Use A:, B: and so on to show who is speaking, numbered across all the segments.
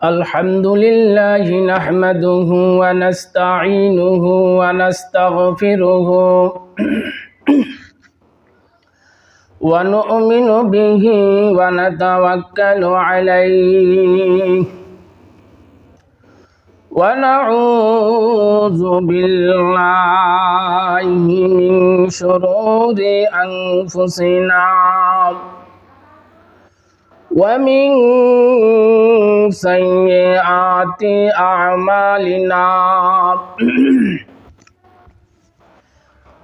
A: الحمد لله نحمده ونستعينه ونستغفره ونؤمن به ونتوكل عليه ونعوذ بالله من شرور أنفسنا ومن سيئات أعمالنا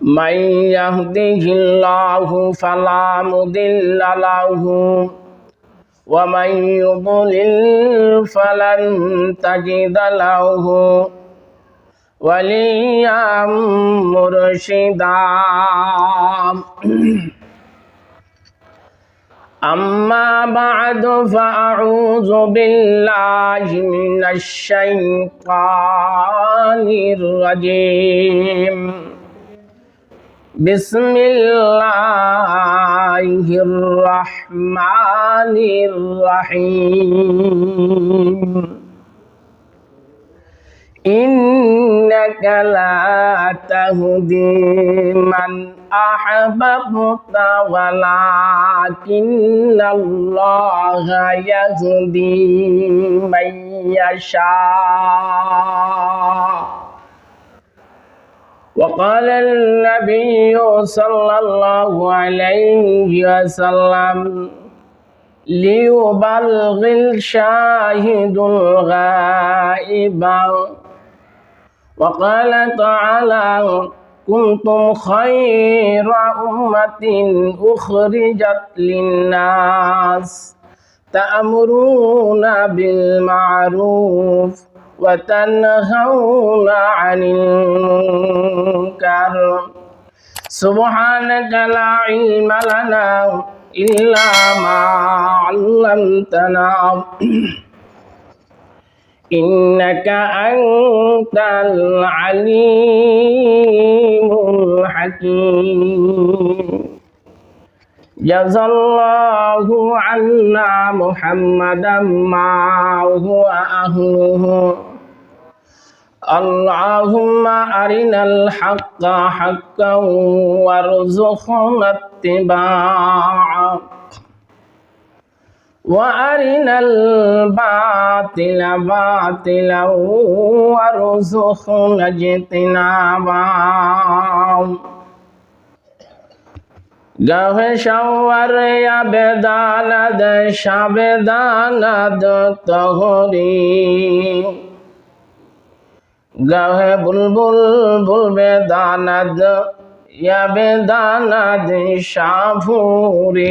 A: من يهده الله فلا مضل له ومن يضلل فلن تجد له وليا مرشدا أما بعد فأعوذ بالله من الشيطان الرجيم بسم الله الرحمن الرحيم إنك لا تهدي من أحببت ولكن الله يهدي من يشاء وقال النبي صلى الله عليه وسلم ليبلغ الشاهد الغائب وقال تعالى كنتم خير أمة أخرجت للناس تأمرون بالمعروف وتنهون عن المنكر سبحانك لا علم لنا إلا ما علمتنا إنك أنت العليم الحكيم جزا الله عنا محمدا ما هو أهله اللهم أرنا الحق حقا وارزقنا اتباعه وأرنا الباطل باطلا وارزقنا اجتنابه گه شور یا بداند شب داند تهری گه بلبل بل بداند یا بداند شافوری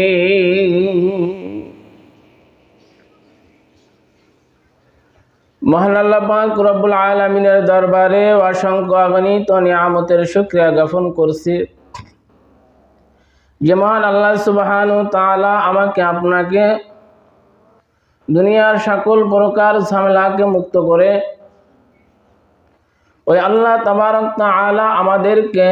A: মহান আল্লাহ পাক রব্বুল আলামিনের দরবারে অসংখ্য অগণিত নিয়ামতের শুকরিয়া জ্ঞাপন করছি যে মহান আল্লাহ সুবহানাহু ওয়া তাআলা আমাকে আপনাকে দুনিয়ার সকল প্রকার ঝামেলাকে মুক্ত করে ওই আল্লাহ তাবারক তাআলা আমাদেরকে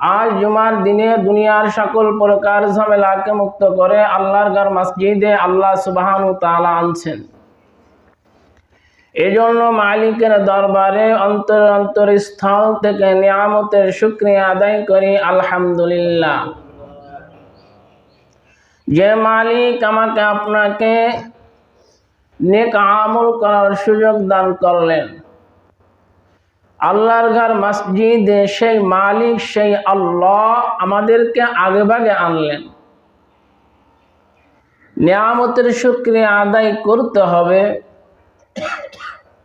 A: আজ জুমার দিনে দুনিয়ার সকল প্রকার ঝামেলাকে মুক্ত করে আল্লাহর ঘর মসজিদে আল্লাহ সুবহানাহু ওয়া তাআলা আনছেন এজন্য মালিকের দরবারে অন্তরস্থল থেকে নিয়ামতের শুকরিয়া আদায় করি আলহামদুলিল্লাহ যে মালিক আমাকে আপনাকে নেক আমল করার সুযোগ দান করলেন আল্লাহর ঘর মসজিদে সেই মালিক সেই আল্লাহ আমাদেরকে আগেভাগে আনলেন নিয়ামতের শুকরিয়া আদায় করতে হবে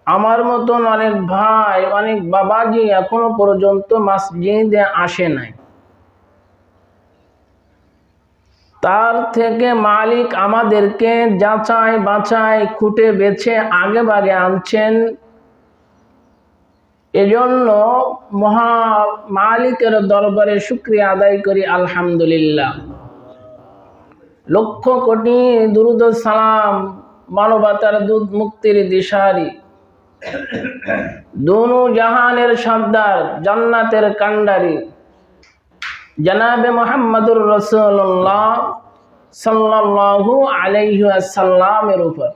A: আমার মতন অনেক ভাই অনেক বাবাজি এখনো পর্যন্ত মসজিদে আসে নাই তার থেকে মালিক আমাদেরকে যাচাই বাছাই খুঁটে বেছে আগে ভাগে আনছেন এজন্য মহা মালিকের দরবারে শুকরিয়া আদায় করি আলহামদুলিল্লাহ লক্ষ কোটি দুরূদ ও সালাম মানবতার দুধ মুক্তির দিশারি दोनों जहानेर सरदार जन्नतेर कांडारी जनाबे मुहम्मदुर रसूलुल्लाह সাল্লাল্লাহু আলাইহি ওয়াসাল্লামের উপর।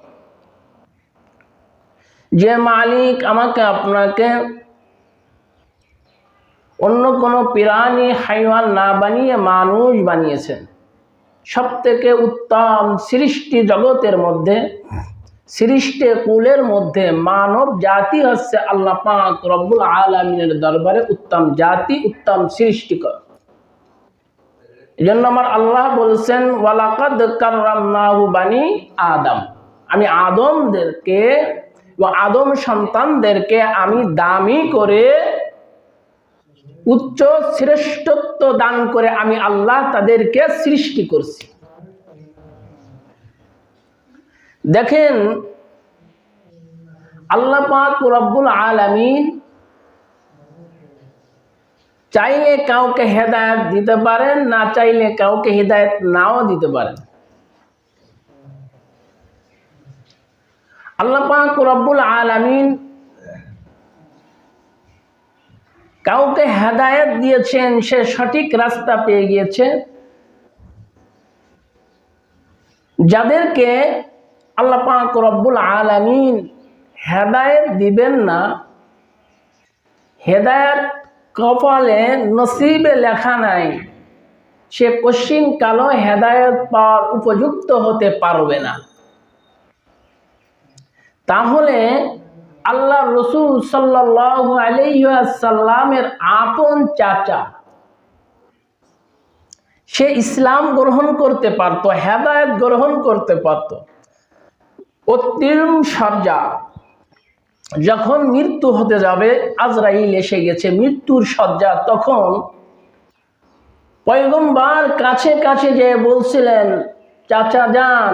A: যে মালিক আমাকে আপনাকে অন্য কোনো প্রাণী হাইওয়ান না বানিয়ে মানুষ বানিয়েছেন, সবথেকে উত্তম সৃষ্টি জগতের মধ্যে, সৃষ্টি কুলের মধ্যে মানব জাতি হচ্ছে আল্লাহ পাক রব্বুল আলামিনের দরবারে উত্তম জাতি, উত্তম সৃষ্টিকর। এজন্য আমার আল্লাহ বলছেন ওয়ালাকাদ কাররামনাহু বানি আদম, আমি আদমদেরকে ও আদম সন্তানদেরকে আমি দামি করে উচ্চ শ্রেষ্ঠত্ব দান করে আমি আল্লাহ তাদেরকে সৃষ্টি করছি। দেখেন আল্লাহ পাক রব্বুল আলামিন চাইলে কাউকে হেদায়েত দিতে পারেন, না চাইলে কাউকে হেদায়েত নাও দিতে পারেন। আল্লাহ পাক রব্বুল আলামিন কাউকে হেদায়েত দিয়েছেন, সে সঠিক রাস্তা পেয়ে গিয়েছে। যাদেরকে আল্লাহ পাক রব্বুল আলামিন হেদায়েত দিবেন না, হেদায়েত কপালে নসিবে লেখা নাই, সে কশিন কালো হেদায়েত পাওয়ার উপযুক্ত হতে পারবে না। তাহলে আল্লাহ রসুল সাল্লাল্লাহু আলাইহি ওয়াসাল্লামের আপন চাচা, সে ইসলাম গ্রহণ করতে পারত, হেদায়েত গ্রহণ করতে পারত। অন্তিম সজ্জা যখন মৃত্যু হতে যাবে, আজরাইল এসে গেছে, মৃত্যুর সজ্জা, তখন পয়গম্বর কাছে কাছে যে বলছিলেন, চাচা যান,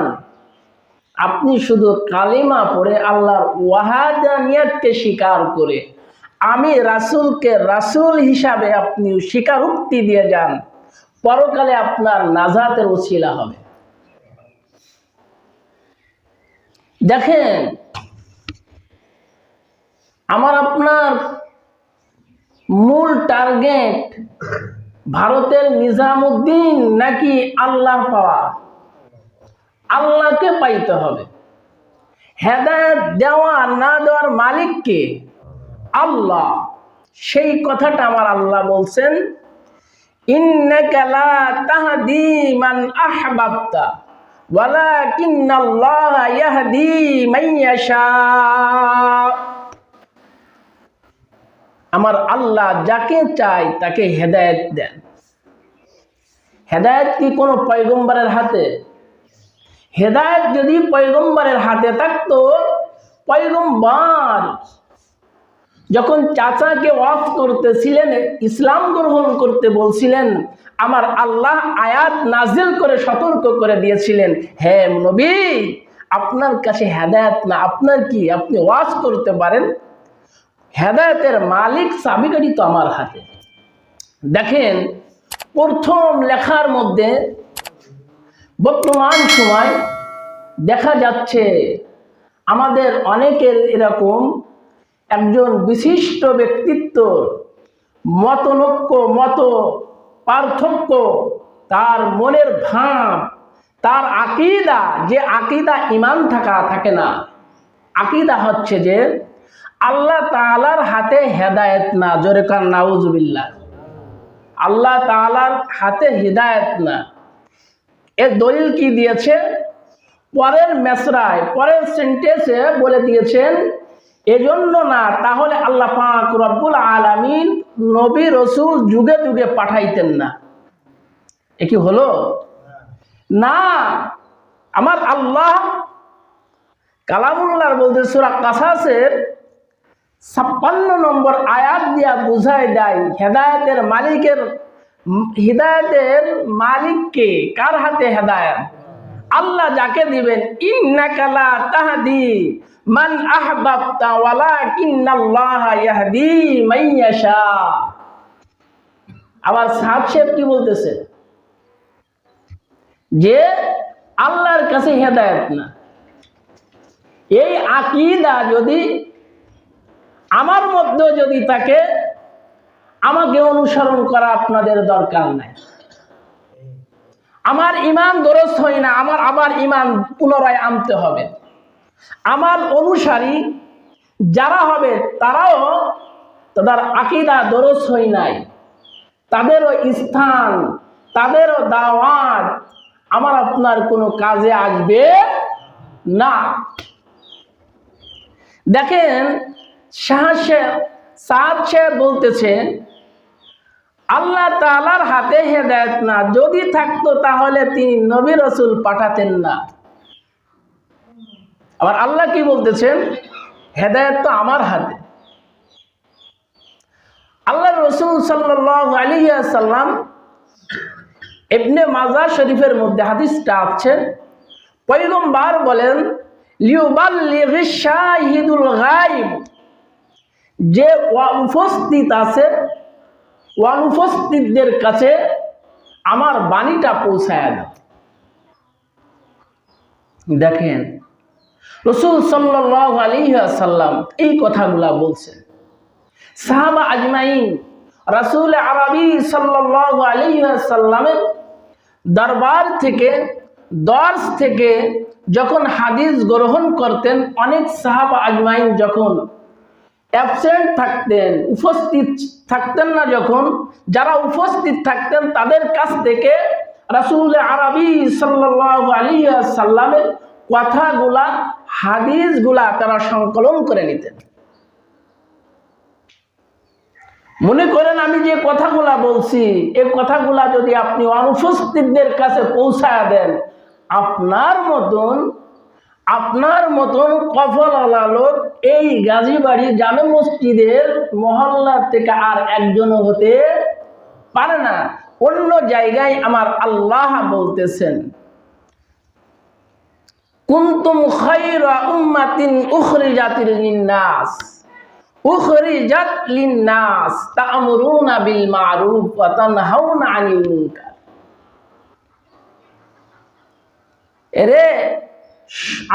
A: আপনি শুধু কালিমা পড়ে আল্লাহর ওয়াহাদানিয়াতকে স্বীকার করে আমি রাসূলকে রাসূল হিসাবে আপনি স্বীকারোক্তি দিয়ে যান, পরকালে আপনার নাজাতের ওসিলা হবে। দেখেন আমার আপনার মূল টার্গেট ভারতের নিজামুদ্দিন নাকি আল্লাহ পাওয়া? আল্লাহকে পাইতে হবে। হেদায়েত দেওয়া না দেওয়ার মালিক কে? আল্লাহ। সেই কথাটা আমার আল্লাহ বলছেন, ইন্নাকা লা তাহদি মান আহবাবতা ওয়ালাকিন্নাল্লাহা ইয়াহদি মান ইয়াশা। আমার আল্লাহ যাকে চায় তাকে হেদায়েত দেন। হেদায়েত কি কোনো পয়গম্বরের হাতে? হেদায়েত যদি পয়গম্বরের হাতে থাকতো, পয়গম্বর যখন চাচাকে ওয়াফ করতেছিলেন, ইসলাম গ্রহণ করতে বলছিলেন, আমার আল্লাহ আয়াত নাজিল করে সতর্ক করে দিয়েছিলেন, হে নবী, আপনার কাছে হেদায়েত না, আপনার কি, আপনি ওয়াজ করতে পারেন, হেদায়েতের মালিক চাবিকাঠি তো আমার হাতে। দেখেন প্রথম লেখার মধ্যে বর্তমান সময় দেখা যাচ্ছে আমাদের অনেকের এরকম একজন বিশিষ্ট ব্যক্তিত্ব মতনৈক্য, মত পার্থক্য, তার মনের ভাব, তার আকীদা, যে আকীদা ঈমান থাকে না। আকীদা হচ্ছে যে আল্লাহ তাআলার হাতে হেদায়েত না। জোরে কান নাউজুবিল্লাহ। আল্লাহ তাআলার হাতে হিদায়েত না। এর দলিল কি দিয়েছে? পরের মেসরায়, পরের সেন্টেন্সে বলে দিয়েছেন, এজন্য না, তাহলে আল্লাহ পাক রব্বুল আলামিন নবী রাসূল যুগে যুগে পাঠাইতেন না। এ কি হলো? না, আমার আল্লাহ কালামুল্লাহর বলতে সূরা কাসাসের 56 নম্বর আয়াত দিয়া বুঝায় দেয় হেদায়েতের মালিকের, হিদায়াতের মালিককে, কার হাতে হেদায়েত? আল্লাহ যাকে দিবেন। ইন্নাকা লা তাহদি মান আহবাবতা ওয়ালাকিন্নাল্লাহা ইয়াহদি মান ইয়াশা। আবার সাহেব সাহেব কি বলতেছে? যে আল্লাহর কাছে হেদায়েত না। এই আকীদা যদি আমার মধ্যে যদি থাকে, আমাকে অনুসরণ করা আপনাদের দরকার নাই। আমার ঈমান দুরূহ হয় আমার আবার ঈমান পুনরায় আনতে হবে। আমার অনুসারী যারা হবে তারাও তাদের আকীদা দরস হয় নাই, তাদেরও স্থান, তাদেরও দাওয়াত আমার আপনার কোনো কাজে আসবে না। দেখেন সাদ সাহেব বলতেছে আল্লাহ তাআলার হাতে হেদায়েত না, যদি থাকতো তাহলে তিনি নবী রাসূল পাঠাতেন না। আবার আল্লাহ কি বলতেছেন, হেদায়েত তো আমার হাতে। আল্লাহ রাসূল সাল্লাল্লাহু আলাইহি ওয়াসাল্লাম ইবনে মাজাহ শরীফের মধ্যে হাদিসটা আছে, পয়গম্বর বলেন লিউবাল্লিগিশ শাহিদুল গায়ব, যে উপস্থিত আছে অনুপস্থিতদের কাছে আমার বাণীটা পৌঁছায় দাও। দেখেন রাসূল সাল্লাল্লাহু আলাইহি ওয়াসাল্লাম এই কথাগুলা বলছেন। সাহাবা আজমাইন রাসূল আরবি সাল্লাল্লাহু আলাইহি ওয়াসাল্লামের দরবার থেকে, দর্স থেকে যখন হাদিস গ্রহণ করতেন, অনেক সাহাবা আজমাইন যখন অ্যাবসেন্ট থাকতেন, উপস্থিত থাকতেন না, যখন যারা উপস্থিত থাকতেন তাদের কাছ থেকে রাসূল আরবি সাল্লাল্লাহু আলাইহি ওয়াসাল্লামের কথাগুলা, হাদিসগুলা তারা সংকলন করে নিতেন। মনে করেন আমি যে কথাগুলা বলছি, এই কথাগুলা যদি আপনি অনুপস্থিতদের কাছে পৌঁছায় দেন, আপনার মতন কফলওয়ালা লোক এই গাজীবাড়ি জামে মসজিদের মহল্লা থেকে আর একজনও হতে পারে না। অন্য জায়গায় আমার আল্লাহ বলতেছেন কুনতুম খায়রা উম্মাতিন উখরিজাত লিন-নাস তা'মুরুনা বিল মা'রুফ ওয়া তানহাউনা আনিল মুনকার। এরে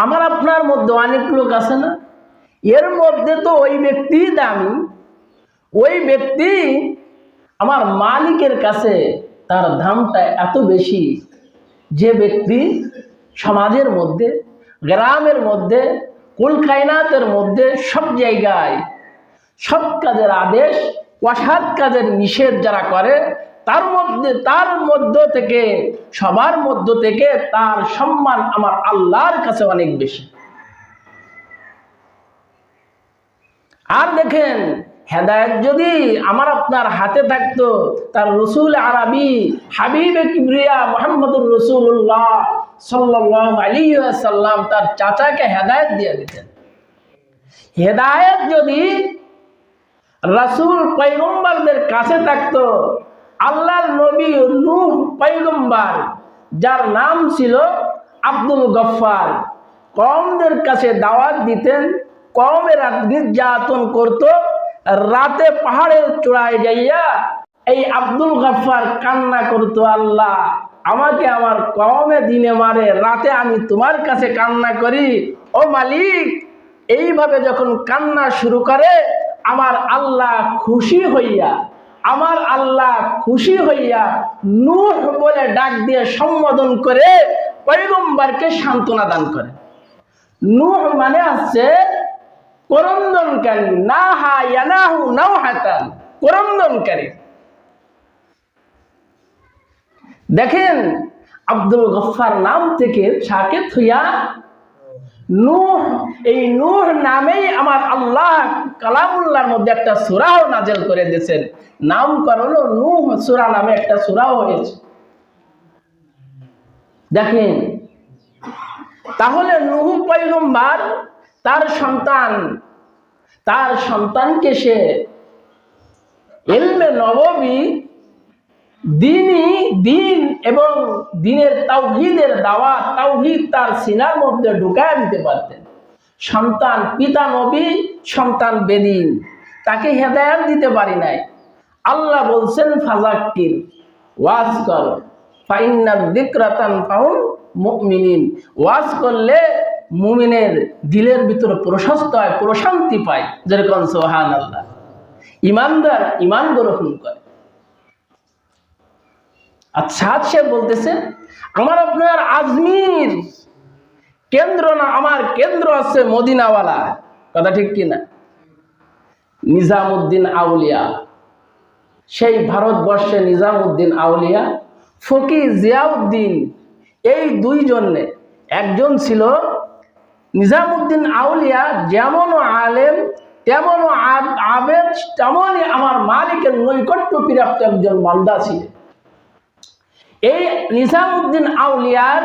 A: আমার আপনার মধ্যে অনেক লোক আছে না, এর মধ্যে তো ওই ব্যক্তি দামি, ওই ব্যক্তি আমার মালিকের কাছে তার দামটা এত বেশি, যে ব্যক্তি সমাজের মধ্যে, গ্রামের মধ্যে, কুল কায়নাতের মধ্যে সব জায়গায় সব কাজের আদেশ, অসৎ কাজের নিষেধ যারা করে, তার মধ্য থেকে, সবার মধ্য থেকে তার সম্মান আমার আল্লাহর কাছে অনেক বেশি। আর দেখেন হেদায়েত যদি আমার আপনার হাতে থাকতো, তার রাসূল আরবি হাবিবে কিবরিয়া মুহাম্মদুর রাসূলুল্লাহ সাল্লাল্লাহু আলাইহি ওয়াসাল্লাম তার চাচাকে হেদায়েত দিয়ে দিতেন। হেদায়েত যদি রাসূল পয়গম্বরদের কাছে থাকতো, আল্লাহর নবী নূহ পয়গম্বর, যার নাম ছিল আব্দুল গফফার, কওমদের কাছে দাওয়াত দিতেন, কওমের নির্যাতন করত, রাতে পাহাড়ের চূড়ায় যাইয়া এই আব্দুল গফফার কান্না করত, আল্লাহ আমাকে আমার কওমে দিনে মারে, রাতে আমি তোমার কাছে কান্না করি, ও মালিক। এইভাবে যখন কান্না শুরু করে, আমার আল্লাহ খুশি হইয়া নূহ বলে ডাক দিয়ে সম্বোধন করে পয়গম্বরকে সান্ত্বনা দান করে। নূহ মানে হচ্ছে করন্দনকারী, নাহা ইয়ানাহু নাওহাতান, করন্দনকারী। দেখেন আব্দুল গফফার নাম থেকে সাকেত হইয়া নূহ, এই নূহ নামেই আমার আল্লাহ কালামুল্লাহর মধ্যে একটা সূরাও নাযিল করে দিয়েছেন, নামকরণ নূহ সূরা নামে একটা সূরাও হয়েছে। দেখেন তাহলে নূহ পয়গম্বর তার সন্তানকে সে ইলমে নববী, দিন এবং দিনের তাওহীদের দাওয়াত, তাওহীদ তার সিনার মধ্যে ঢুকায় দিতে পারতেন। সন্তান, পিতা নবী, সন্তান বেদিন, তাকে হেদায়েত দিতে পারি নাই। আল্লাহ বলছেন ফাযাক্কির, ওয়াজ কর, ফাইন্না যিকরা তানফাউল মুমিনিন, ওয়াজ করলে মুমিনের দিলের ভিতরে প্রশস্ত হয়, প্রশান্তি পায়, যেরকম সুবহানাল্লাহ। ইমানদার ইমান গ্রহণ করে। আচ্ছা সে বলতেছে আমার আপনার আজমির কেন্দ্র না, আমার কেন্দ্র আছে মদিনাওয়ালা। কথা ঠিক কিনা? নিজামুদ্দিন আউলিয়া, সেই ভারতবর্ষে নিজামুদ্দিন আউলিয়া, ফকির জিয়াউদ্দিন, এই দুইজনে, একজন ছিল নিজামুদ্দিন আউলিয়া যেমন আলেম তেমন আবেদ, তেমনই আমার মালিকের নৈকট্য প্রাপ্ত একজন বান্দা ছিলেন। এই নিজামুদ্দিন আউলিয়ার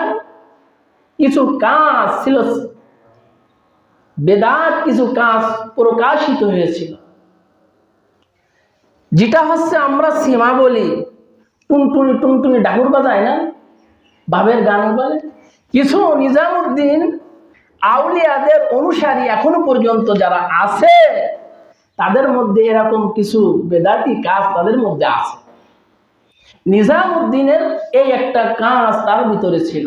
A: কিছু কাজ ছিল, বেদাত কিছু কাজ প্রকাশিত হয়েছিল, যেটা হচ্ছে আমরা সীমা বলি, টুনটুনি টুনটুনি ডাকুর বাজায় না, বাবের গান বলে। কিছু নিজামুদ্দিন আউলিয়াদের অনুসারী এখনো পর্যন্ত যারা আছে, তাদের মধ্যে এরকম কিছু বেদাতি কাজ তাদের মধ্যে আছে। নিজামুদ্দিনের এই একটা কাজ তার ভিতরে ছিল।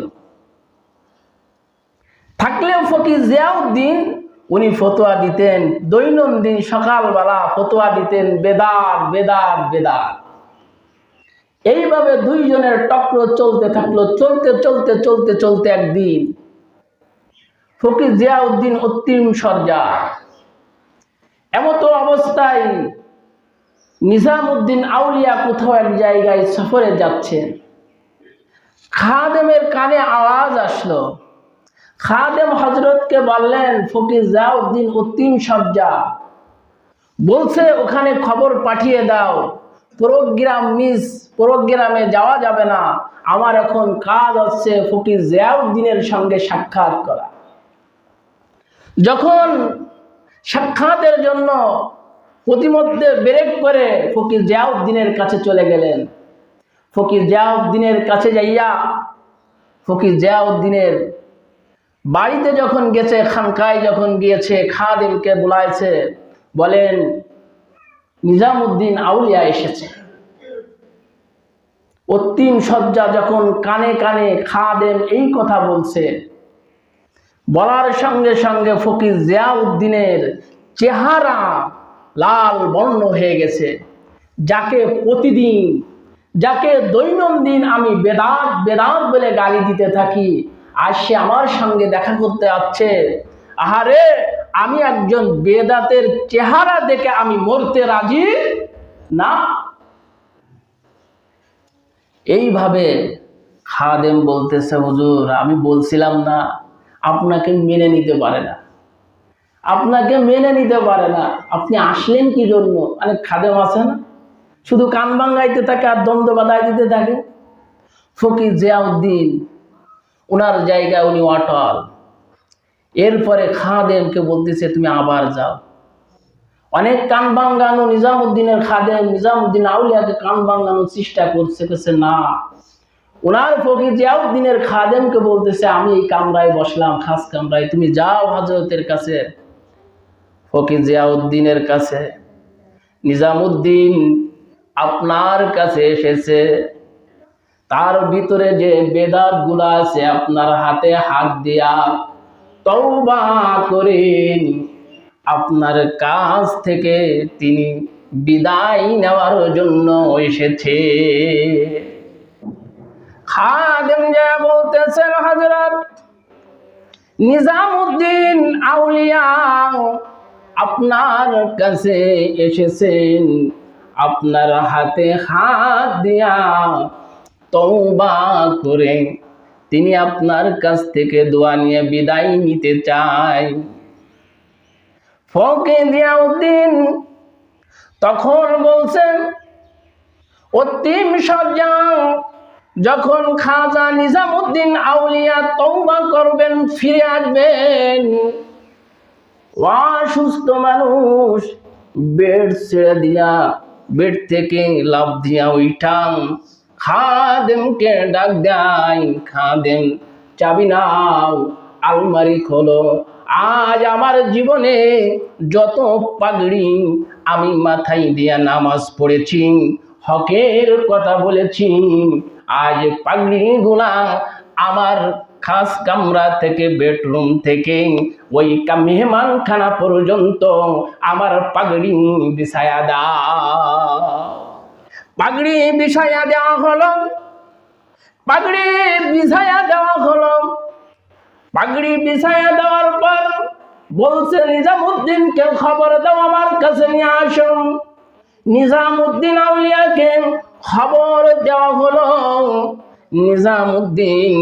A: থাকলেও ফকির জিয়াউদ্দিন উনি ফতোয়া দিতেন, দৈনন্দিন সকালবেলা ফতোয়া দিতেন বেদাত বেদাত বেদাত। এইভাবে দুইজনের টক্র চলতে থাকলো, চলতে চলতে চলতে চলতে একদিন ফকির জিয়াউদ্দিন অন্তিম সজ্জা, এমতো অবস্থায় নিজামুদ্দিন আউলিয়া কোথাও এক জায়গায় সফরে যাচ্ছেন। খাদেমের কানে আওয়াজ আসলো, খাদেম হযরতকে বললেন ফকির জিয়াউদ্দিন অন্তিম সজ্জা, বলছে ওখানে খবর পাঠিয়ে দাও, প্রোগ্রামে যাওয়া যাবে না, আমার এখন কাজ হচ্ছে ফকির জিয়াউদ্দিনের সঙ্গে সাক্ষাৎ করা। যখন সাক্ষাতের জন্য প্রতিমধ্যে ব্রেক করে ফকির জিয়াউদ্দিনের কাছে চলে গেলেন। ফকির জিয়াউদ্দিনের কাছে যাইয়া ফকির জিয়াউদ্দিনের বাড়িতে যখন গেছে, খানকায় যখন গিয়েছে, খাদেমকে বুলাইছে, বলেন নিজামুদ্দিন আউলিয়া এসেছে। অন্তিম সজ্জা যখন কানে কানে খাদেম এই কথা বলছে, বলার সঙ্গে সঙ্গে ফকির জিয়াউদ্দিনের চেহারা লাল বর্ণ হয়ে গেছে। যাকে প্রতিদিন, যাকে দৈনন্দিন আমি বেদাত বেদাত বলে গালি দিতে থাকি, আজ সে আমার সঙ্গে দেখা করতে আসছে। আহারে, আমি একজন বেদাতের চেহারা দেখে আমি মরতে রাজি না। এইভাবে খাদেম বলতেছে, হুজুর আমি বলছিলাম না আপনাকে মেনে নিতে পারে না, আপনাকে মেনে নিতে পারে না, আপনি আসলেন কি জন্য? অনেক খাদেম আছে না, শুধু কান ভাঙাইতে থাকে আর দ্বন্দ্ব বাধাই দিতে থাকে। ফকির জিয়াউদ্দিন ওনার জায়গায় উনি অটল। এরপরে খাদেমকে বলতেছে তুমি আবার যাও। অনেক কান ভাঙানো নিজামুদ্দিনের খাদেম নিজামুদ্দিন আউলিয়াকে কান ভাঙানোর চেষ্টা করছে না। ওনার ফকির জিয়াউদ্দিনের খাদেমকে বলতেছে আমি এই কামরায় বসলাম, খাস কামরায়, তুমি যাও হযরতের কাছে। ফকির জিয়াউদ্দিনের কাছে নিজামুদ্দিন আপনার কাছে এসেছে, তার ভিতরে যে বেদাত গুলা আছে আপনার হাতে হাত দিয়া তওবা করেন, আপনার কাছ থেকে তিনি বিদায় নেওয়ার জন্য এসেছে। খাদেম যা বলতেছেন হযরত নিজামুদ্দিন আউলিয়া আপনার কাছে এসেছেন, আপনার হাতে হাত দিয়া তওবা করে তিনি আপনার কাছ থেকে দোয়া নিয়ে বিদায় নিতে চায়। ফকির জিয়াউদ্দিন তখন বলছেন অন্তিম সজ্জা যখন খাজা নিজামুদ্দিন আউলিয়া তওবা করবেন, ফিরে আসবেন, অসুস্থ মানুষ বেড ছেড়ে দিয়া, বেড থেকে লাফ দিয়া উঠান খাদেমকে ডাক দেয়, খাদেম চাবি নাও, আলমারি খোলো, আজ আমার জীবনে যত পাগড়ি আমি মাথায় দিয়া নামাজ পড়েছি, হকের কথা বলেছি, আজ পাগড়িগুলা আমার খাস কামরা থেকে, বেডরুম থেকে ওই মেহমানখানা পর্যন্ত আমার পাগড়ি বিছায়া দাও। পাগড়ি বিছায়া দেওয়া হলো। পাগড়ি বিছায়া দেওয়া হলো। পাগড়ি বিছায়া দেওয়ার পর বলছে নিজামুদ্দিনকে খবর দাও, আমার কাছে নিয়ে আসুন। নিজামুদ্দিন আউলিয়াকে খবর দেওয়া হলো। নিজামুদ্দিন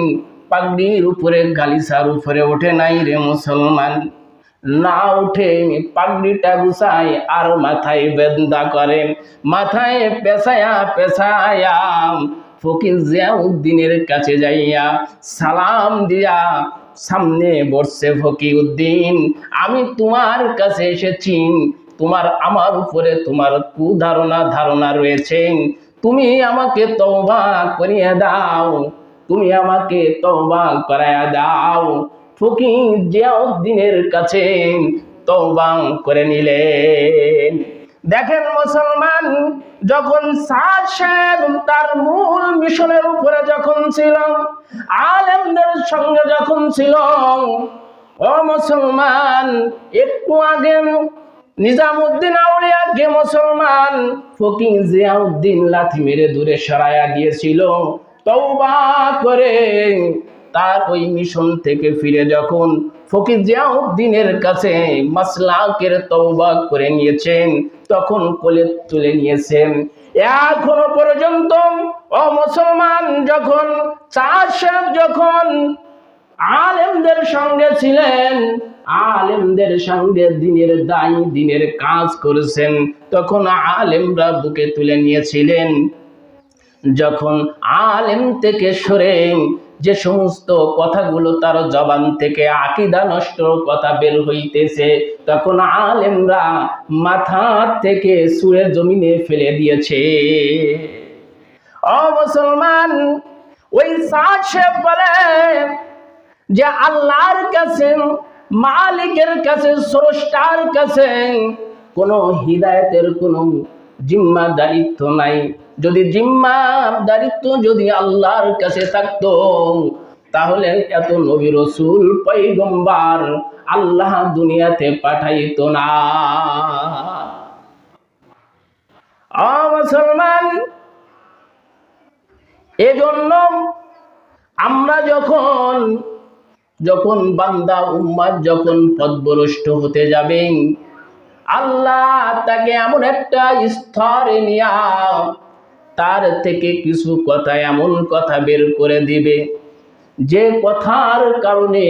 A: পাগড়ির উপরে গালিচার উপরে ওঠে নাই রে মুসলমান, না উঠে পাগড়িটা গুছায় আর মাথায় বেন্দা করেন, মাথায় পেছায়া পেছায়া ফকির জিয়াউদ্দিনের কাছে যাইয়া সালাম দিয়া সামনে বসছে। ফকিউদ্দিন, আমি তোমার কাছে এসেছি, তোমার আমার উপরে তোমার ধারণা রয়েছে, তুমি আমাকে তওবা করিয়ে দাও, তুমি আমাকে তওবা করায়া দাও। ফকির জিয়াউদ্দিনের কাছে তওবা করে নিলেন। দেখেন মুসলমান, যখন সাদ সাহেব তার মূল মিশনের উপরে যখন ছিল, আলেমদের সঙ্গে যখন ছিল, ও মুসলমান, একটু আগে নিজামুদ্দিন আউলিয়াকে মুসলমান ফকির জিয়াউদ্দিন লাথি মেরে দূরে সরাইয়া দিয়েছিল। তওবা করে তার ওই মিশন থেকে ফিরে যখন ফকির জিয়াউদ্দিনের কাছে মাসলাকের তওবা করে নিয়েছেন, তখন কোলে তুলে নিয়েছেন। এখনো পর্যন্ত ও মুসলমান, যখন চার সাহেব যখন আলেমদের সঙ্গে ছিলেন, আলেমদের সঙ্গে দিনের দায়ী দিনের কাজ করেছেন, তখন আলেমরা বুকে তুলে নিয়েছিলেন। যখন আলেম থেকে সরে যে সমস্ত কথাগুলো তার জবান থেকে আকীদা নষ্ট কথা বের হইতেছে, তখন আলেমরা মাথা থেকে ছুঁড়ে জমিনে ফেলে দিয়েছে। ও মুসলমান, ওই সাদ সাহেব বলে যে আল্লাহর কাছে, মালিকের কাছে, স্রষ্টার কাছে কোনো হিদায়াতের কোনো জিম্মাদারিত্ব নাই। যদি জিম্মাদারিত্ব যদি আল্লাহর কাছে থাকতো, তাহলে এত নবী রাসূল পয়গম্বর আল্লাহ দুনিয়াতে পাঠাইতো না। ও মুসলমান, এজন্য আমরা যখন বান্দা উম্মাত যখন পথভ্রষ্ট হতে যাবে, আল্লাহ তাকে এমন একটা স্তরে নিয়া তার থেকে কিছু কথা, এমন কথা বের করে দিবে যে কথার কারণে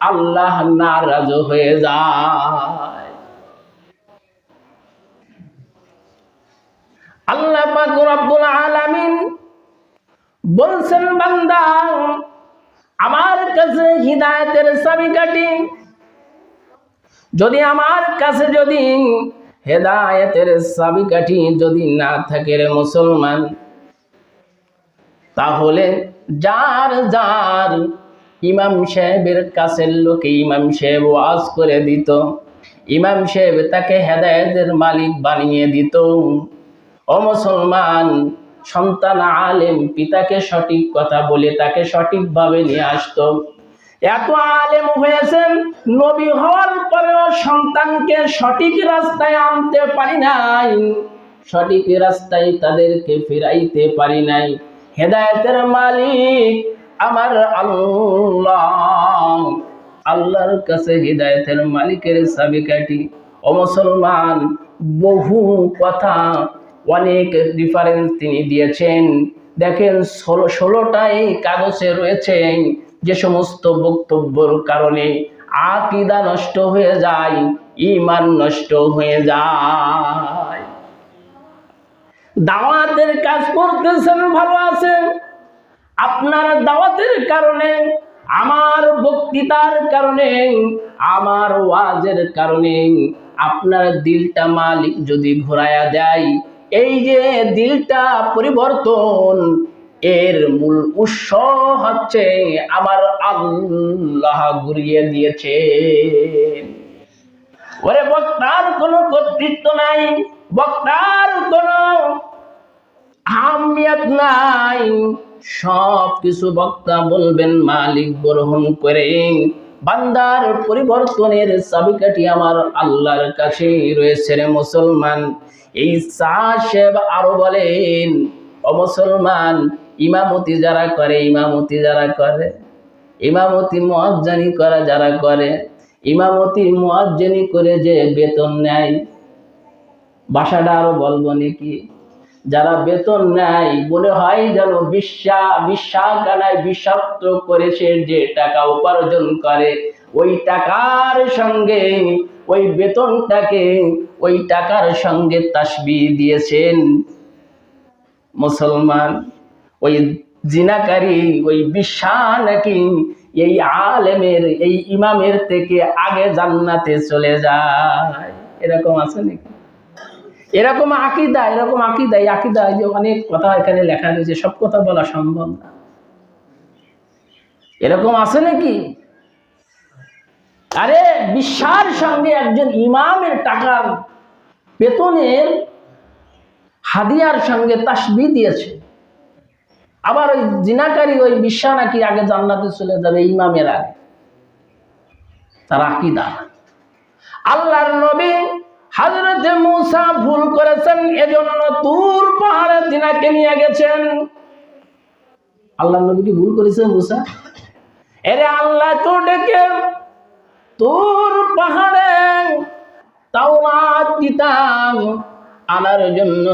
A: আল্লাহ নারাজ হয়ে যায়। আল্লাহ পাক রব্বুল আলামিন বলছেন, বান্দা আমার কাছে হিদায়াতের চাবিকাঠি, যদি আমার কাছে যদি হেদায়েতের চাবিকাঠি যদি না থাকে রে মুসলমান, তাহলে যার ইমাম সাহেবের কাছের লোকে ইমাম সাহেব ওয়াজ করে দিত, ইমাম সাহেব তাকে হেদায়েতের মালিক বানিয়ে দিত। ও মুসলমান, সন্তান আলেম পিতাকে সঠিক কথা বলে তাকে সঠিকভাবে নিয়ে আসতো। এত আলেম হয়েছেন, নবী হওয়ার পরেও সন্তানকে সঠিক রাস্তায় আনতে পারি নাই, সঠিক রাস্তায় তাদেরকে ফিরাইতে পারি নাই। হেদায়েতের মালিক আমার আল্লাহ, আল্লাহর কাছে হেদায়েতের মালিকের চাবিকাঠি। ও মুসলমান, বহু কথা, অনেক রেফারেন্স তিনি দিয়েছেন। দেখেন 16টাই কাগজে রয়েছে যে সমস্ত বক্তব্যের কারণে আকীদা নষ্ট হয়ে যায়, ঈমান নষ্ট হয়ে যায়। দাওয়াতের কাজ করতেছেন, ভালো আছেন, আপনার দাওয়াতের কারণে, আমার বক্তৃতার কারণে, আমার ওয়াজের কারণে আপনার দিলটা মালিক যদি ঘোরায়া দেয়, এই যে দিলটা পরিবর্তন, এর মূল উৎস হচ্ছে আমার আল্লাহ ঘুরিয়ে দিয়েছে। ওরে বক্তার কোনো কর্তৃত্ব নাই, বক্তার কোনো আহমিয়ত নাই, সব কিছু বক্তা বলবেন, মালিক গ্রহণ করে। বান্দার পরিবর্তনের চাবিকাঠি আমার আল্লাহর কাছে রয়েছে রে মুসলমান। এই সাহেব আরো বলেন, ও মুসলমান, ইমামতি যারা করে, ইমামতি মুয়াজ্জিনি করা যারা করে, ইমামতি মুয়াজ্জিনি করে যে বেতন নেয়, ভাষাটা আরো বলবো নাকি, যারা বেতন নেয় মনে হয় যেন বিশ্বাগানায় বিষাক্ত করে সে যে টাকা উপার্জন করে, ওই টাকার সঙ্গে ওই বেতনটাকে ওই টাকার সঙ্গে তাসবিহ দিয়েছেন মুসলমান। ওই জিনাকারী ওই বিশ্বা নাকি এই আলেমের এই ইমামের থেকে আগে জান্নাতে চলে যায়। এরকম আছে নাকি? এরকম আকীদা এই আকীদা, যে অনেক কথা এখানে লেখা রয়েছে, সব কথা বলা সম্ভব না। এরকম আছে নাকি? আরে বিশ্বার সঙ্গে একজন ইমামের টাকার বেতনের হাদিয়ার সঙ্গে তাসবিহ দিয়েছে, আবার ওই জিনাকারী ওই বিশ্বা নাকি আগে জান্নাতে চলে যাবে ইমামের আগে। তার আকীদা। আল্লাহর নবী হযরত মূসা ভুল করেছেন, এজন্য তুর পাহাড়ে তিনাকে নিয়ে গেছেন। আল্লাহর নবী কি ভুল করেছেন মূসা? এরে আল্লাহ তো ডেকে তুর পাহাড়ে তাওরাত কিতাব আনার জন্য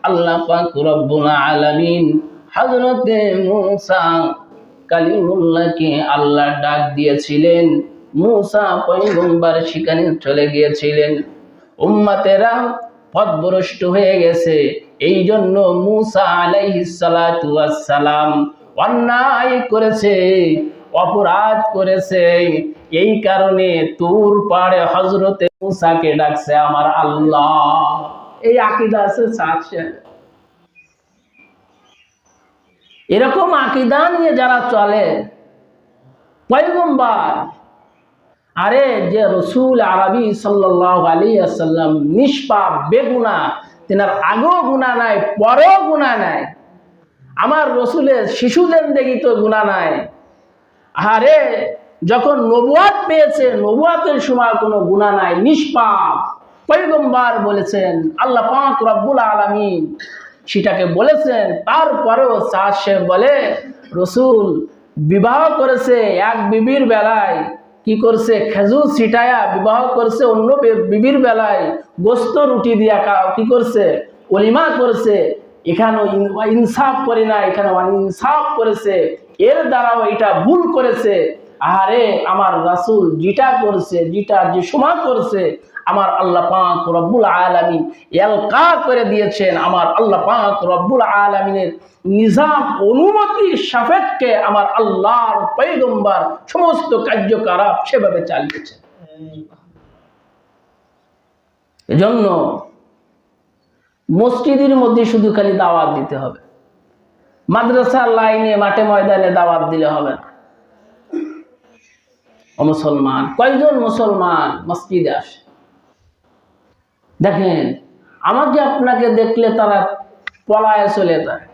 A: আল্লাহ পাক রব্বুল আলামিন হযরত মূসা কালিমুল্লাহকে আল্লাহ ডাক দিয়েছিলেন। মূসা পয়গম্বর সেখানে চলে গিয়েছিলেন। উম্মতেরা পথভ্রষ্ট হয়ে গেছে, এই জন্য মূসা আলাইহিস সালাতু ওয়াস সালাম অন্যায় করেছে, অপরাধ করেছে। এই কারণে তুর পাহাড়ে হযরত মূসাকে ডাকছে আমার আল্লাহ। এই আকীদা আছে সাথে। এরকম আকীদা নিয়ে যারা চলে, পয়গম্বর, আরে যে রসুল আরবি সাল্লাল্লাহু আলাইহি ওয়াসাল্লাম নিষ্পাপ বেগুনাহ, তিনার আগেও গুনাহ নাই পরেও গুনাহ নাই। আমার রসুলের শিশুদের দেখি তো গুনাহ নাই। আরে যখন নবুয়ত পেয়েছে, নবুয়তের সময় কোনো গুনাহ নাই, নিষ্পাপ। পয়গম্বর বলেছেন, আল্লাহ পাক রব্বুল আলামিন সেটাকে বলেছেন। তারপরেও সে বলে রসুল বিবাহ করেছে, এক বিবির বেলায় কি করছে, খেজুর ছিটায়া বিবাহ করছে, অন্য বিবির বেলায় গোস্ত রুটি দিয়া কি করছে, ওলিমা করছে। এখানে ইনসাফ করে না, এখানে ইনসাফ করেছে, এর দ্বারাও এটা ভুল করেছে। আরে আমার রাসূল যেটা করছে, যেটা যে সময় করছে, আমার আল্লাহ পাক রব্বুল আলামিন এলকা করে দিয়েছেন। আমার আল্লাহ পাক রব্বুল আলামিনের নিজাম অনুমতি সাপেক্ষে আমার আল্লাহর পয়গম্বর সমস্ত কার্যকলাপ সেভাবে চালিয়েছে। এজন্য মসজিদের মধ্যে শুধু খালি দাওয়াত দিতে হবে, মাদ্রাসার লাইনে মাঠে ময়দানে দাওয়াত দিলে হবে না। মুসলমান কয়জন মুসলমান মসজিদে আসে? দেখেন, আমাকে আপনাকে দেখলে তারা পলায় চলে যায়।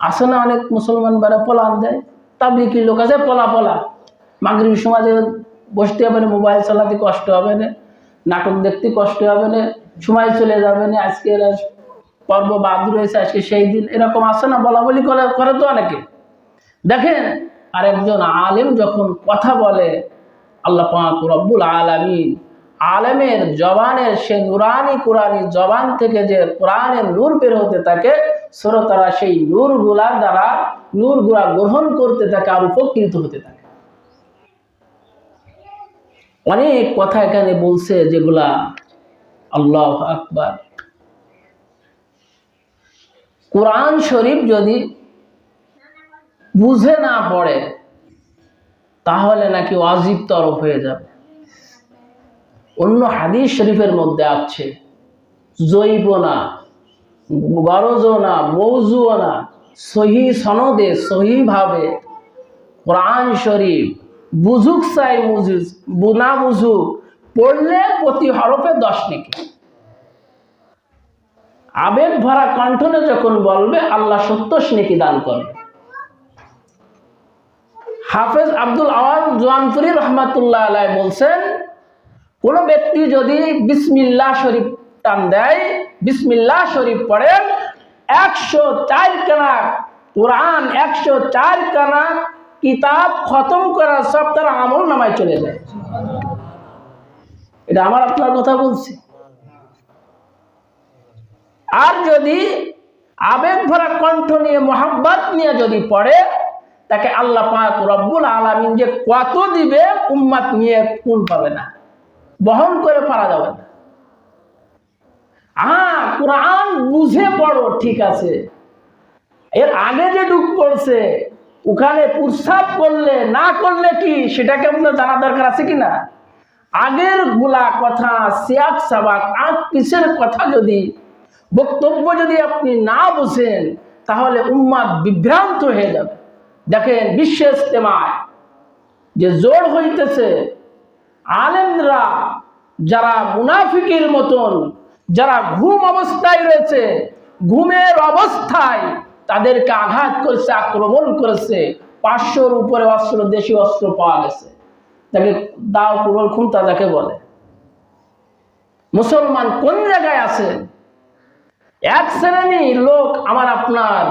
A: আসে না অনেক মুসলমান বারা পলান দেয়, তাবলিগি লোক আছে পলা মাগরিব সমাজে বসতে হবে না, মোবাইল চালাতে কষ্ট হবে না, নাটক দেখতে কষ্ট হবে না, সময় চলে যাবে না, আজকে পর্ব বাদ রয়েছে, আজকে সেই দিন, এরকম আসে না, বলা বলি করে তো অনেকে। দেখেন, আর একজন আলেম যখন কথা বলে, আল্লাহ পাক রব্বুল আলামিন আলেমের জবানের সে নুরানি কুরানি জবান থেকে যে কোরআনের নূর বের হতে থাকে, শ্রোতারা সেই নূরগুলার দ্বারা নূরগুলা গ্রহণ করতে থাকে আর উপকৃত হতে থাকে। অনেক কথা এখানে বলছে যেগুলা আল্লাহু আকবার। কোরআন শরীফ যদি বুঝে না পড়ে তাহলে নাকি ওয়াজিব তরফ হয়ে যাবে। অন্য হাদিস শরীফের মধ্যে আছে জয়ীব না, গরজ না, মৌজুও না, সহি সনদে সহি ভাবে কোরআন শরীফ বুঝুক চাই না বুঝুক, পড়লে প্রতি হরফে 10 নেকি। আবেগ ভরা কণ্ঠনে যখন বলবে, আল্লাহ 70 নেকি দান করবে। হাফেজ আব্দুল আওয়াল জোয়ানপুরি রহমাতুল্লাহ আলাইহি বলছেন, কোন ব্যক্তি যদি বিসমিল্লাহ শরীফ টান দেয়, বিসমিল্লাহ শরীফ পড়েন, 104 কানা কোরআন 104 খানা কিতাব খতম করা সব তার আমল নামায় চলে যায়। এটা আমার আপনার কথা বলছি। আর যদি আবেগ ভরা কণ্ঠ নিয়ে মোহাব্বত নিয়ে যদি পড়ে, তাকে আল্লাহ পাক রব্বুল আলামিন যে কত দিবে উম্মত নিয়ে কুল পাবে না, বহন করে পারা যাবে না। কোরআন বুঝে পড়ো, ঠিক আছে, এর আগে যে ডুব পড়ছে ওখানে প্রস্রাব করলে না করলে কি সেটাকে আপনার জানা দরকার আছে কিনা? আগের গুলা কথা, সিয়াক সাবাক, আগ পিছের কথা যদি, বক্তব্য যদি আপনি না বুঝেন তাহলে উম্মাদ বিভ্রান্ত হয়ে যাবে। দেখেন বিশ্ব ইজতেমায় যে জোর হইতেছে, আলেমরা যারা মুনাফিকের মতন, যারা ঘুম অবস্থায় রয়েছে, ঘুমের অবস্থায় তাদেরকে আঘাত করেছে, আক্রমণ করেছে। 500-র উপরে অস্ত্র, দেশি অস্ত্র পাওয়া গেছে, তাকে দাও কুরল খুন্তা যাকে বলে। মুসলমান কোন জায়গায় আছে? এক শ্রেণীর লোক আমার আপনার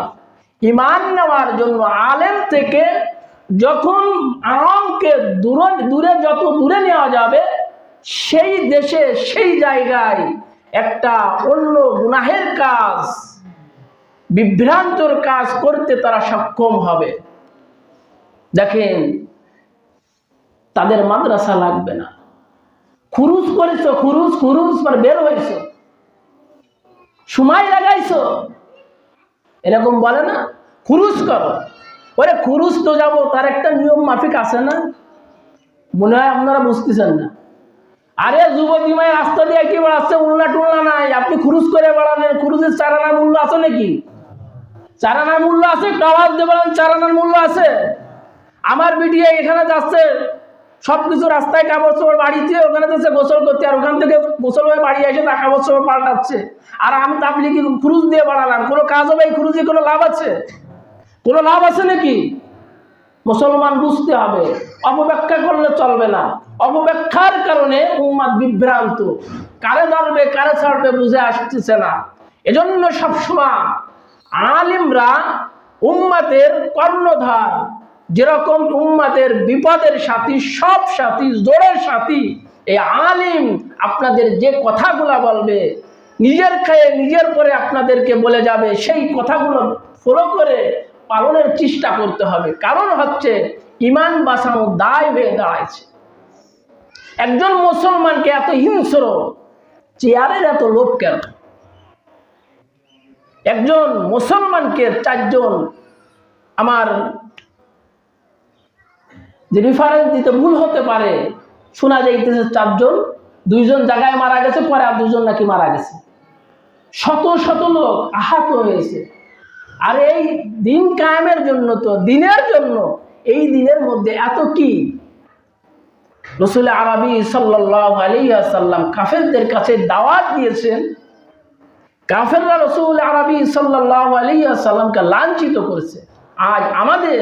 A: ঈমান নেওয়ার জন্য আলেম থেকে যখন আওয়ামকে দূরে যত দূরে নেওয়া যাবে, সেই দেশে সেই জায়গায় একটা অন্য গুনাহের কাজ, বিভ্রান্তর কাজ করতে তারা সক্ষম হবে। দেখেন, তাদের মাদ্রাসা লাগবে না, খুরুজ করেছো, খুরুজ মানে বের হয়েছো, সময় লাগাইছো, এরকম বলে না, খুরুজ করো। ওরে খুরুজ তো যাবো, তার একটা নিয়ম মাফিক আছে না? মনে হয় আপনারা বুঝতেছেন না। আরে যুবতী মায়ের রাস্তা দিয়ে কি বেড়াচ্ছে, উল্লা টুল্লা নাই, আপনি খুরুজ করে বেড়ালেন। খুরুজের 4 আনার মূল্য আছে নাকি? 4 আনার মূল্য আছে? আওয়াজ দিয়ে বলেন 4 আনার মূল্য আছে? আমার বিটিয়া এখানে যাচ্ছে সবকিছু রাস্তায়, কাপড় চোপড় বাড়িতে, ওখানে যাচ্ছে গোসল করতে, আর ওখান থেকে গোসল হয়ে বাড়ি এসে তা কাপড় চোপড় পাল্টাচ্ছে। আর আমি তাবলিগি খুরুজ দিয়ে বাড়ালাম, কোনো কাজ হবে? এই খুরুজে কোনো লাভ আছে? কোনো লাভ আছে নাকি? মুসলমান বুঝতে হবে, অপব্যাখ্যা করলে চলবে না। অপব্যাখ্যার কারণে উম্মাত বিভ্রান্ত, কারে ধরবে কারে ছাড়বে বুঝে আসতেছে না। এজন্য সবসময় আলিমরা উম্মাতের কর্ণধার, যেরকম উম্মাতের বিপদের সাথী, সব সাথী, জোরের সাথী এই আলিম আপনাদের যে কথাগুলা বলবে, নিজের খেয়ে নিজের পরে আপনাদেরকে বলে যাবে, সেই কথাগুলো ফলো করে পালনের চেষ্টা করতে হবে। কারণ হচ্ছে ঈমান বাঁচানো দায় হয়ে দাঁড়াইছে। একজন মুসলমানকে এত হিংস্র, চেয়ারের এত লোভ কেন? একজন মুসলমানকে 4 জন, আমার যে রেফারেন্স দিতে ভুল হতে পারে, শোনা যাইতেছে 4 জন, 2 জন জায়গায় মারা গেছে, পরে আর 2 জন নাকি মারা গেছে। শত শত লোক আহত হয়েছে। আর এই দিন কায়েমের জন্য, তো দিনের জন্য, এই দিনের মধ্যে এত কি? রাসূল আরবি সাল্লাল্লাহু আলাইহি ওয়াসাল্লাম কাফেরদের কাছে দাওয়াত দিয়েছেন। কাফেররা রাসূল আরবি সাল্লাল্লাহু আলাইহি ওয়াসাল্লামকে লাঞ্ছিত করেছে। আজ আমাদের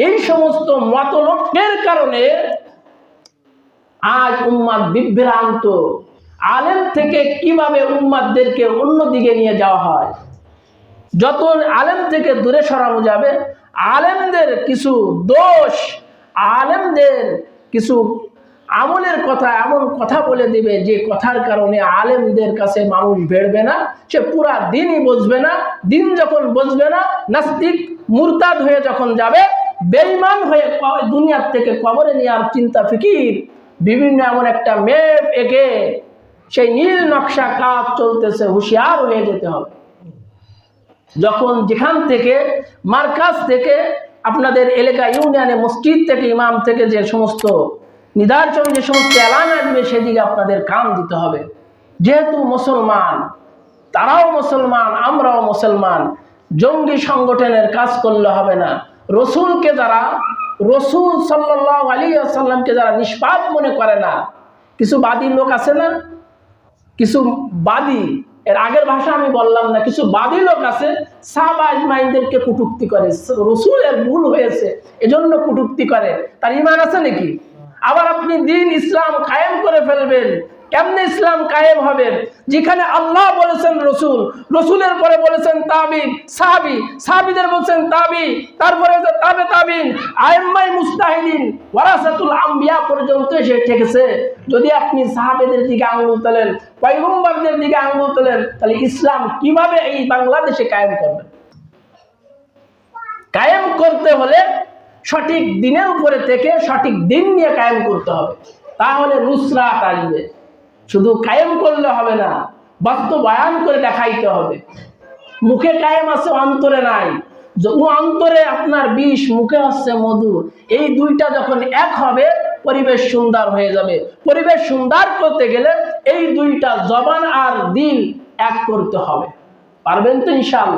A: এই সমস্ত মতলক্ষের কারণে আজ উম্মাত বিভ্রান্ত। আলেম থেকে কিভাবে উম্মাতদেরকে অন্যদিকে নিয়ে যাওয়া হয়, যত আলেম থেকে দূরে সরানো যাবে, আলেমদের কিছু দোষ, আলেমদের কিছু আমলের কথা, এমন কথা বলে দিবে যে কথার কারণে আলেমদের কাছে মানুষ বেড়বে না, সে পুরা দিনই বুঝবে না। দিন যখন বুঝবে না, নাস্তিক মুরতাদ হয়ে যখন যাবে, বেঈমান হয়ে দুনিয়ার থেকে কবরে নেওয়ার চিন্তা ফিকির, বিভিন্ন এমন একটা মেপ এঁকে সেই নীল নকশা কাজ চলতেছে, হুঁশিয়ার হয়ে যেতে হবে। যখন যেখান থেকে মার্কাজ থেকে, আপনাদের এলাকা ইউনিয়নে মসজিদ থেকে, ইমাম থেকে যে সমস্ত নিদর্শন, যে সমস্ত এলান আসবে, সেদিকে আপনাদের কান দিতে হবে। যেহেতু মুসলমান, তারাও মুসলমান, আমরাও মুসলমান, জঙ্গি সংগঠনের কাজ করলে হবে না। রসুলকে যারা, রসুল সাল্লাল্লাহু আলাইহি ওয়াসাল্লামকে যারা নিষ্পাপ মনে করে না, কিছু বাদী লোক আছে না, কিছু বাদী, এর আগের ভাষা আমি বললাম না, কিছু বাদী লোক আছে, সাহাবা আজমাইনদেরকে কটূক্তি করে, রসুলের ভুল হয়েছে এজন্য কটূক্তি করে। তার ঈমান আছে নাকি? আবার আপনি দিন ইসলাম কায়েম করে ফেলবেন,
B: কেমনে ইসলাম কায়েম হবে? যেখানে আল্লাহ বলেছেন রসুল, রসুলের পরে বলেছেন তাবি, সাহাবি, সাহাবিদের বলেছেন তাবি, তারপরে তাবে তাবিন, আইম্মাই মুস্তাহিদিন, ওয়ারাসাতুল আম্বিয়া পর্যন্ত এসে ঠেকেছে। যদি আপনি সাহাবেদের দিকে আঙ্গুল তোলেন, পয়গম্বরদের দিকে আঙ্গুল তোলেন, তাহলে ইসলাম কিভাবে এই বাংলাদেশে কায়েম করবে? কায়েম করতে হলে সঠিক দিনের উপরে থেকে সঠিক দিন নিয়ে কায়েম করতে হবে, তাহলে নুসরাত আসবে। শুধু কায়েম করলে হবে না, বাস্তবায়ন করে দেখাইতে হবে। মুখে কায়েম আছে, অন্তরে নাই। অন্তরে আপনার বিষ, মুখে হচ্ছে মধু। এই দুইটা যখন এক হবে, পরিবেশ সুন্দর হয়ে যাবে। পরিবেশ সুন্দর করতে গেলে এই দুইটা জবান আর দিল এক করতে হবে। পারবেন তো ইনশাআল্লাহ?